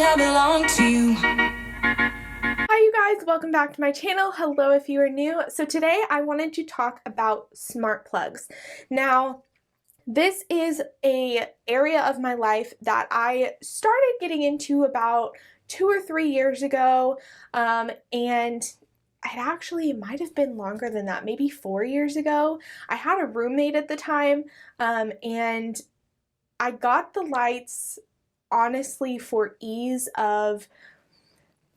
I belong to you. Hi you guys, welcome back to my channel. Hello if you are new. So today I wanted to talk about smart plugs. Now, this is a area of my life that I started getting into about 2 or 3 years ago, and it might have been longer than that, maybe 4 years ago. I had a roommate at the time, and I got the lights honestly for ease of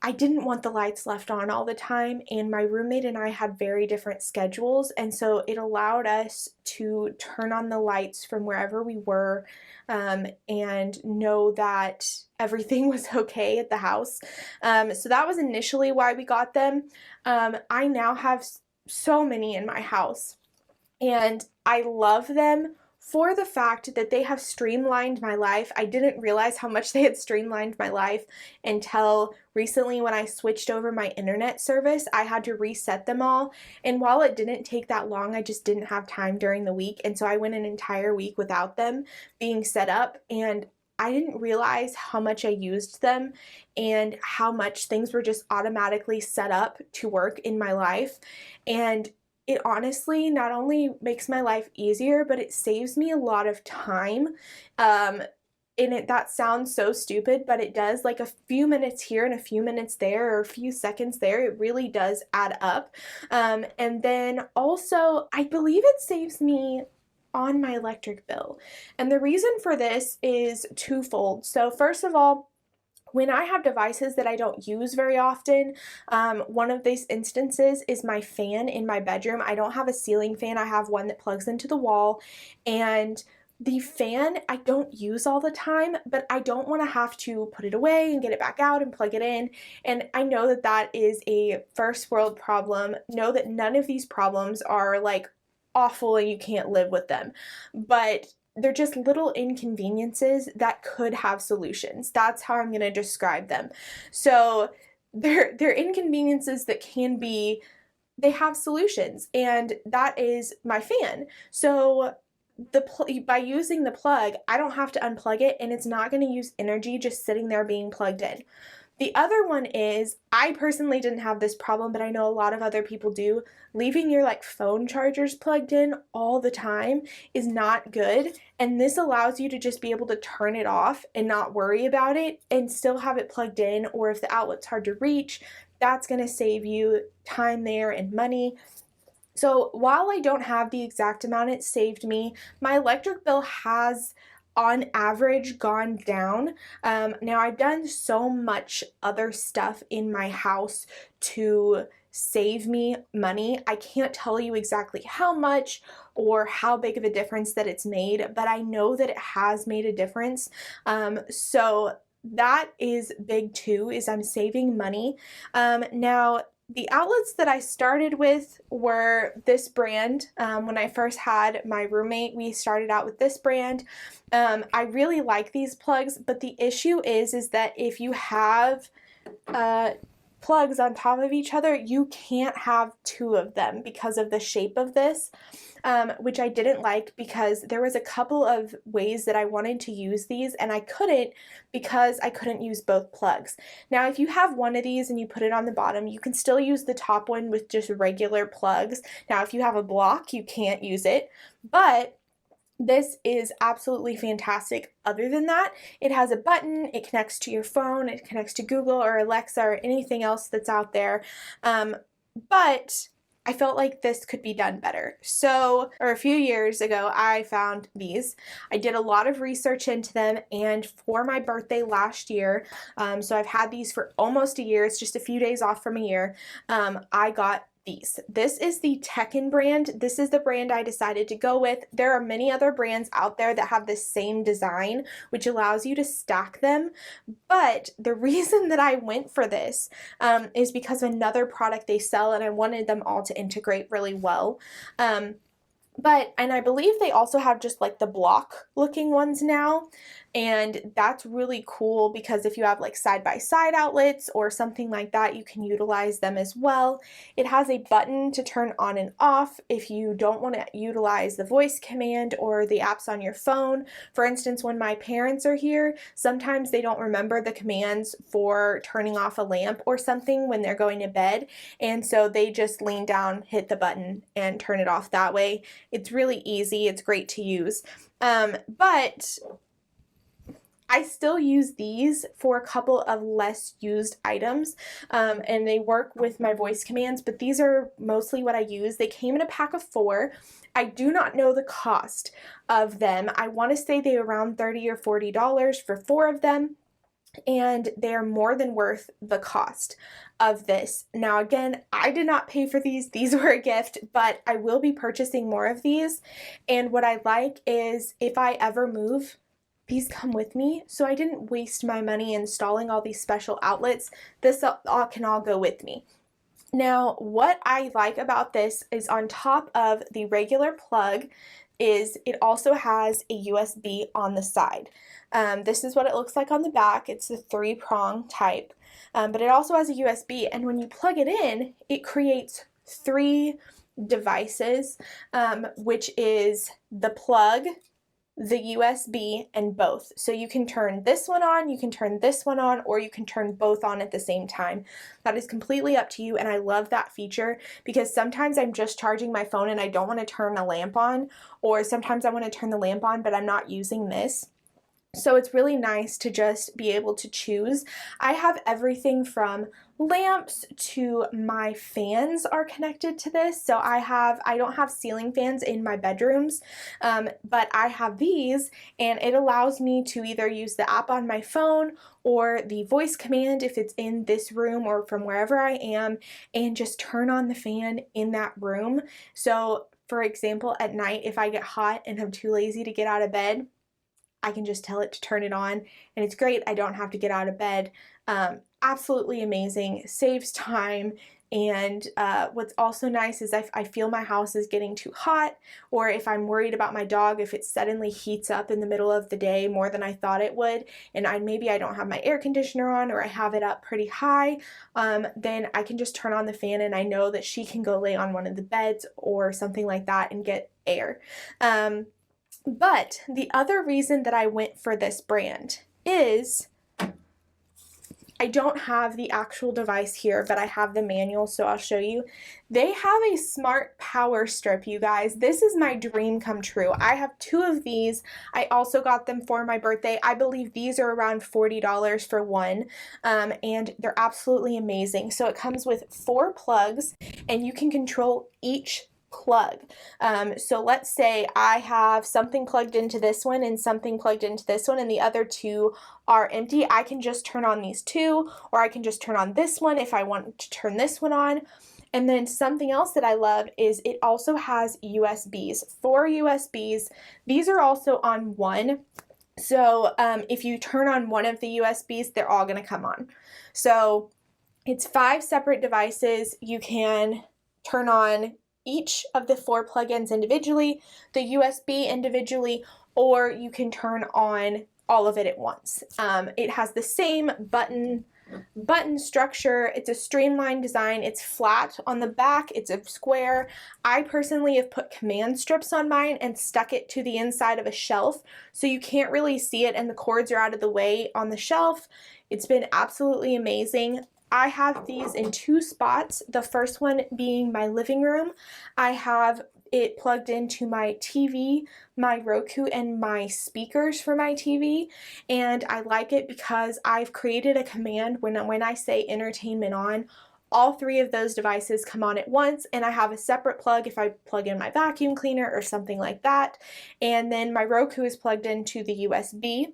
I didn't want the lights left on all the time, and my roommate and I had very different schedules, and so it allowed us to turn on the lights from wherever we were, and know that everything was okay at the house. So that was initially why we got them. I now have so many in my house, and I love them for the fact that they have streamlined my life. I didn't realize how much they had streamlined my life until recently when I switched over my internet service. I had to reset them all, and while it didn't take that long, I just didn't have time during the week, and so I went an entire week without them being set up, and I didn't realize how much I used them and how much things were just automatically set up to work in my life. And it honestly not only makes my life easier, but it saves me a lot of time. That sounds so stupid, but it does. Like a few minutes here and a few minutes there, or a few seconds there, it really does add up. And then also, I believe it saves me on my electric bill. And the reason for this is twofold. So first of all, when I have devices that I don't use very often, one of these instances is my fan in my bedroom. I don't have a ceiling fan. I have one that plugs into the wall, and the fan I don't use all the time, but I don't want to have to put it away and get it back out and plug it in. And I know that that is a first world problem. Know that none of these problems are like awful and you can't live with them, but they're just little inconveniences that could have solutions. That's how I'm going to describe them. So they're inconveniences that they have solutions, and that is my fan. So by using the plug, I don't have to unplug it, and it's not going to use energy just sitting there being plugged in. The other one is, I personally didn't have this problem, but I know a lot of other people do. Leaving your phone chargers plugged in all the time is not good, and this allows you to just be able to turn it off and not worry about it and still have it plugged in, or if the outlet's hard to reach, that's going to save you time there and money. So while I don't have the exact amount it saved me, my electric bill has on average gone down. Now I've done so much other stuff in my house to save me money. I can't tell you exactly how much or how big of a difference that it's made, but I know that it has made a difference. So that is big too, is I'm saving money. Now, the outlets that I started with were this brand. When I first had my roommate, we started out with this brand. I really like these plugs, but the issue is that if you have plugs on top of each other, you can't have two of them because of the shape of this, which I didn't like, because there was a couple of ways that I wanted to use these and I couldn't, because I couldn't use both plugs. Now, if you have one of these and you put it on the bottom, you can still use the top one with just regular plugs. Now, if you have a block, you can't use it, but this is absolutely fantastic. Other than that, it has a button, it connects to your phone, it connects to Google or Alexa or anything else that's out there. But I felt like this could be done better. So, a few years ago, I found these. I did a lot of research into them, and for my birthday last year, so I've had these for almost a year, it's just a few days off from a year, I got these. This is the Tekken brand. This is the brand I decided to go with. There are many other brands out there that have the same design, which allows you to stack them. But the reason that I went for this is because of another product they sell, and I wanted them all to integrate really well. And I believe they also have just like the block looking ones now. And that's really cool because if you have like side-by-side outlets or something like that, you can utilize them as well. It has a button to turn on and off if you don't want to utilize the voice command or the apps on your phone. For instance, when my parents are here, sometimes they don't remember the commands for turning off a lamp or something when they're going to bed. And so they just lean down, hit the button, and turn it off that way. It's really easy. It's great to use. But I still use these for a couple of less used items, and they work with my voice commands, but these are mostly what I use. They came in a pack of 4. I do not know the cost of them. I want to say they're around $30 or $40 for 4 of them, and they are more than worth the cost of this. Now, again, I did not pay for these. These were a gift, but I will be purchasing more of these, and what I like is if I ever move, these come with me, so I didn't waste my money installing all these special outlets. This all can all go with me. Now, what I like about this is on top of the regular plug is it also has a USB on the side. This is what it looks like on the back. It's the 3-prong type, but it also has a USB, and when you plug it in, it creates 3 devices, which is the plug, the USB, and both. So you can turn this one on, you can turn this one on, or you can turn both on at the same time. That is completely up to you, and I love that feature because sometimes I'm just charging my phone and I don't want to turn a lamp on, or sometimes I want to turn the lamp on but I'm not using this. So it's really nice to just be able to choose. I have everything from lamps to my fans are connected to this. So I don't have ceiling fans in my bedrooms, but I have these, and it allows me to either use the app on my phone or the voice command if it's in this room or from wherever I am, and just turn on the fan in that room. So for example, at night, if I get hot and I'm too lazy to get out of bed, I can just tell it to turn it on, and it's great. I don't have to get out of bed. Absolutely amazing, saves time, and what's also nice is I feel my house is getting too hot, or if I'm worried about my dog, if it suddenly heats up in the middle of the day more than I thought it would, and maybe I don't have my air conditioner on, or I have it up pretty high, then I can just turn on the fan and I know that she can go lay on one of the beds or something like that and get air. But the other reason that I went for this brand is I don't have the actual device here, but I have the manual, so I'll show you. They have a smart power strip, you guys. This is my dream come true. I have 2 of these. I also got them for my birthday. I believe these are around $40 for one, and they're absolutely amazing. So it comes with 4 plugs, and you can control each plug. So let's say I have something plugged into this one and something plugged into this one, and the other 2 are empty. I can just turn on these 2, or I can just turn on this one if I want to turn this one on. And then something else that I love is it also has USBs, 4 USBs. These are also on one. So if you turn on one of the USBs, they're all going to come on. So it's 5 separate devices. You can turn on each of the 4 plugins individually, the USB individually, or you can turn on all of it at once. It has the same button structure. It's a streamlined design. It's flat on the back. It's a square. I personally have put command strips on mine and stuck it to the inside of a shelf, so you can't really see it and the cords are out of the way on the shelf. It's been absolutely amazing. I have these in 2 spots, the first one being my living room. I have it plugged into my TV, my Roku, and my speakers for my TV, and I like it because I've created a command when I say entertainment on, all 3 of those devices come on at once, and I have a separate plug if I plug in my vacuum cleaner or something like that, and then my Roku is plugged into the USB.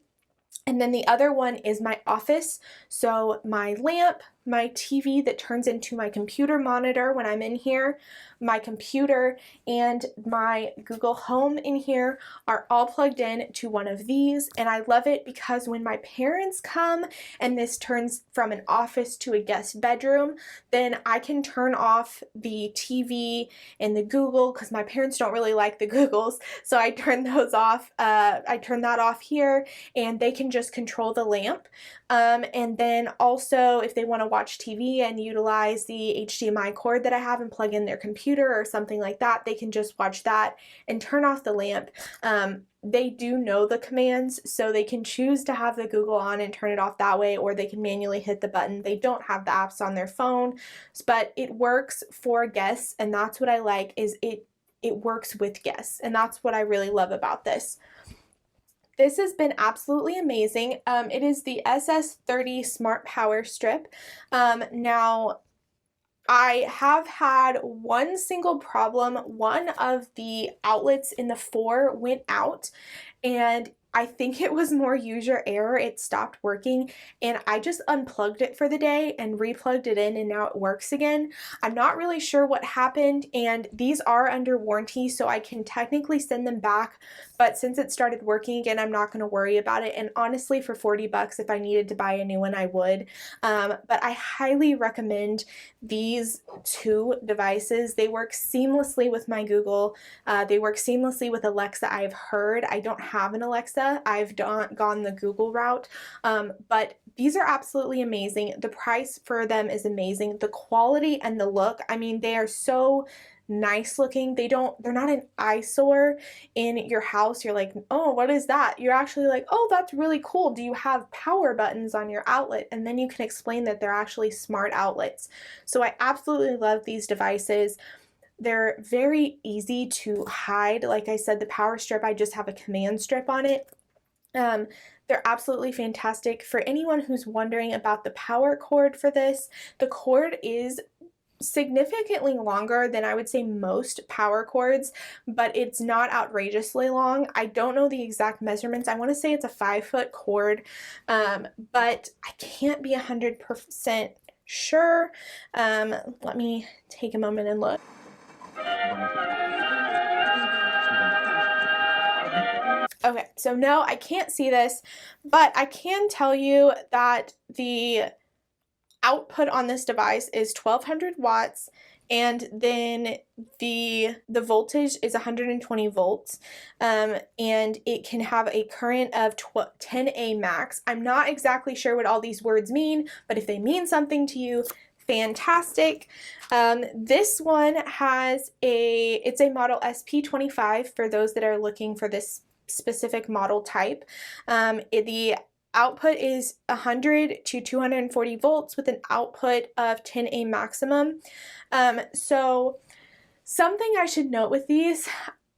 And then the other one is my office, so my lamp, my TV that turns into my computer monitor when I'm in here, my computer, and my Google Home in here are all plugged in to one of these, and I love it because when my parents come and this turns from an office to a guest bedroom, then I can turn off the TV and the Google, because my parents don't really like the Googles, so I turn those off. I turn that off here, and they can just control the lamp. And then also if they want to watch TV and utilize the HDMI cord that I have and plug in their computer or something like that, they can just watch that and turn off the lamp. They do know the commands, so they can choose to have the Google on and turn it off that way, or they can manually hit the button. They don't have the apps on their phone, but it works for guests, and that's what I like, is it works with guests, and that's what I really love about this. This has been absolutely amazing. It is the SS30 Smart Power Strip. Now, I have had one single problem. One of the outlets in the 4 went out, and I think it was more user error. It stopped working, and I just unplugged it for the day and replugged it in, and now it works again. I'm not really sure what happened, and these are under warranty, so I can technically send them back, but since it started working again, I'm not going to worry about it. And honestly, for 40 bucks, if I needed to buy a new one, I would. But I highly recommend these 2 devices. They work seamlessly with my Google. They work seamlessly with Alexa. I've heard. I don't have an Alexa. I've gone the Google route, but these are absolutely amazing. The price for them is amazing. The quality and the look, I mean, they are so nice looking. They're not an eyesore in your house. You're like, oh, what is that? You're actually like, oh, that's really cool. Do you have power buttons on your outlet? And then you can explain that they're actually smart outlets. So I absolutely love these devices. They're very easy to hide. Like I said, the power strip, I just have a command strip on it. They're absolutely fantastic. For anyone who's wondering about the power cord for this, the cord is significantly longer than I would say most power cords, but it's not outrageously long. I don't know the exact measurements. I want to say it's a 5-foot cord, but I can't be 100% sure. Let me take a moment and look. Okay, so no, I can't see this, but I can tell you that the output on this device is 1200 watts, and then the voltage is 120 volts, and it can have a current of 10A max. I'm not exactly sure what all these words mean, but if they mean something to you, fantastic. This one it's a model SP25 for those that are looking for this specific model type. The output is 100 to 240 volts with an output of 10A maximum. So something I should note with these,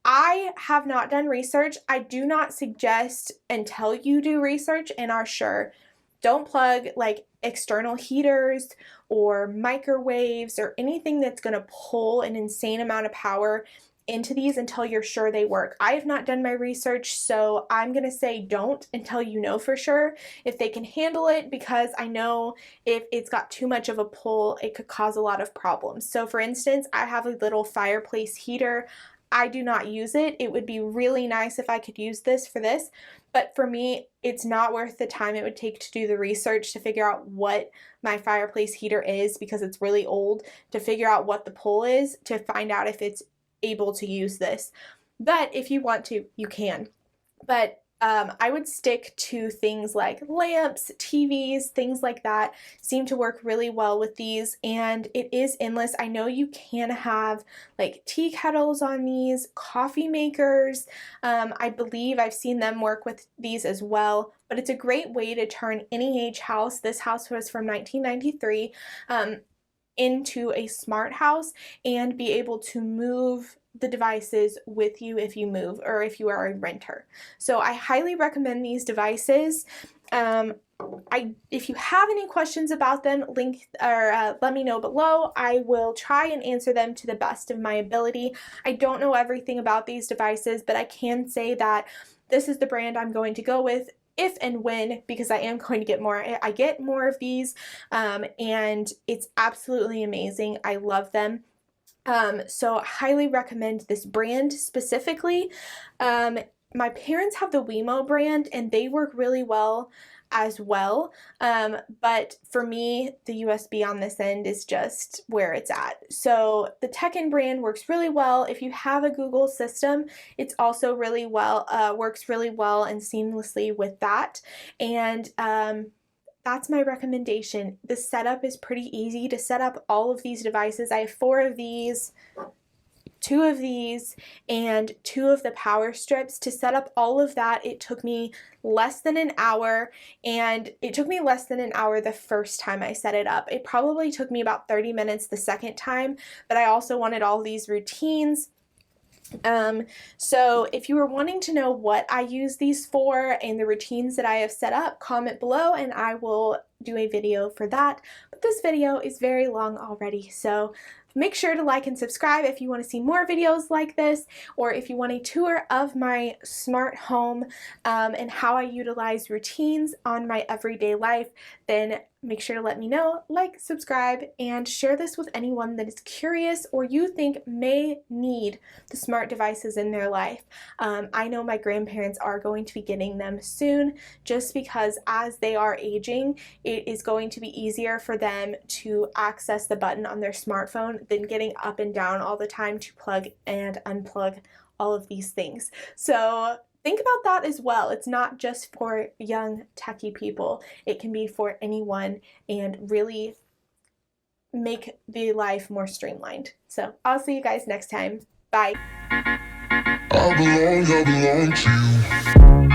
I have not done research. I do not suggest until you do research and are sure. Don't plug like external heaters or microwaves or anything that's going to pull an insane amount of power into these until you're sure they work. I have not done my research, so I'm gonna say don't until you know for sure if they can handle it, because I know if it's got too much of a pull, it could cause a lot of problems. So for instance, I have a little fireplace heater. I do not use it. It would be really nice if I could use this for this, but for me, it's not worth the time it would take to do the research to figure out what my fireplace heater is, because it's really old, to figure out what the pull is, to find out if it's able to use this. But if you want to, you can. But I would stick to things like lamps, TVs, things like that seem to work really well with these, and it is endless. I know you can have like tea kettles on these, coffee makers. I believe I've seen them work with these as well, but it's a great way to turn any age house. This house was from 1993. Into a smart house and be able to move the devices with you if you move or if you are a renter. So I highly recommend these devices. If you have any questions about them, let me know below. I will try and answer them to the best of my ability. I don't know everything about these devices, but I can say that this is the brand I'm going to go with. if and when, because I am going to get more, I get more of these, and it's absolutely amazing. I love them. So I highly recommend this brand specifically. My parents have the Wemo brand and they work really well as well. But for me, the USB on this end is just where it's at. So the Tekken brand works really well. If you have a Google system, it's also really well, works really well and seamlessly with that. And that's my recommendation. The setup is pretty easy to set up all of these devices. I have 4 of these, 2 of these, and 2 of the power strips. To set up all of that, it took me less than an hour, and it took me less than an hour the first time I set it up. It probably took me about 30 minutes the second time, but I also wanted all these routines. So if you were wanting to know what I use these for and the routines that I have set up, comment below and I will do a video for that. But this video is very long already, so make sure to like and subscribe if you want to see more videos like this, or if you want a tour of my smart home and how I utilize routines on my everyday life, then make sure to let me know, like, subscribe, and share this with anyone that is curious or you think may need the smart devices in their life. I know my grandparents are going to be getting them soon, just because as they are aging, it is going to be easier for them to access the button on their smartphone than getting up and down all the time to plug and unplug all of these things. So think about that as well. It's not just for young techie people. It can be for anyone and really make the life more streamlined. So I'll see you guys next time. Bye. I belong to you.